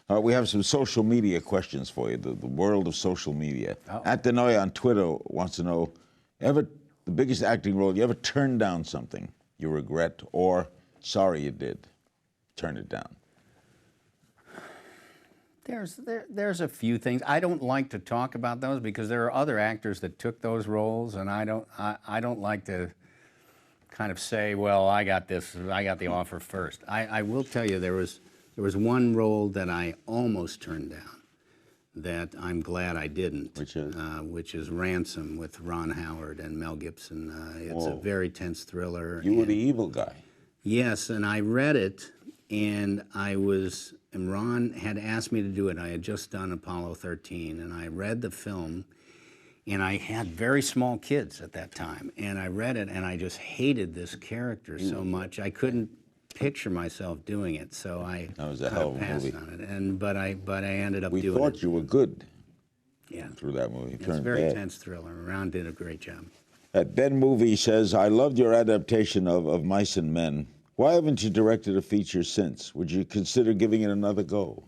We have some social media questions for you, the world of social media. Oh. At Denoy on Twitter wants to know, the biggest acting role, you ever turned down something you regret or sorry you did? Turn it down. There's a few things. I don't like to talk about those because there are other actors that took those roles, and I don't like to kind of say, well, I got the offer first. I will tell you there was one role that I almost turned down that I'm glad I didn't. Which is Ransom with Ron Howard and Mel Gibson. It's a very tense thriller. You were the evil guy. Yes, and I read it, and Ron had asked me to do it. I had just done Apollo 13, and I read the film, and I had very small kids at that time, and I read it, and I just hated this character so much. I couldn't picture myself doing it, so I passed on it. But I ended up doing it. We thought you were good. Yeah. Through that movie. It's a very tense thriller. Ron did a great job. Ben Movie says, I loved your adaptation of Mice and Men. Why haven't you directed a feature since? Would you consider giving it another go?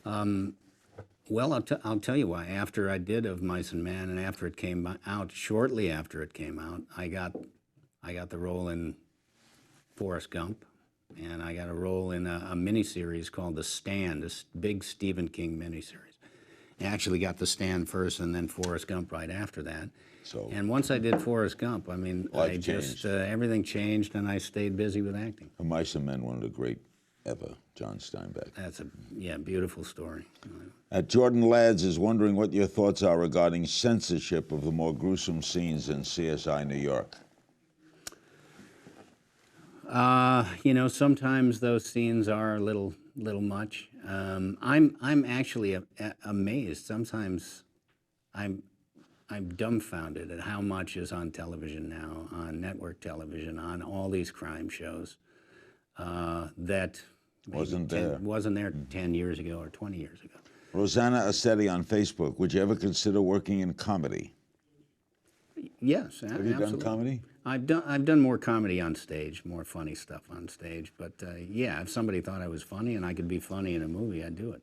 Well, I'll tell you why. After I did Of Mice and Men, and after it came out, shortly after it came out, I got the role in Forrest Gump, and I got a role in a miniseries called The Stand, this big Stephen King miniseries. I actually got The Stand first, and then Forrest Gump right after that. And once I did Forrest Gump, I mean, everything changed, and I stayed busy with acting. Mice and Men, one of the great ever, John Steinbeck. That's a beautiful story. Jordan Lads is wondering what your thoughts are regarding censorship of the more gruesome scenes in CSI New York. You know, sometimes those scenes are a little much. I'm actually amazed. Sometimes I'm dumbfounded at how much is on television now, on network television, on all these crime shows that wasn't there 10 years ago or 20 years ago. Rosanna Assetti on Facebook, would you ever consider working in comedy? Yes, Have you done comedy? I've done more comedy on stage, more funny stuff on stage. But yeah, if somebody thought I was funny and I could be funny in a movie, I'd do it.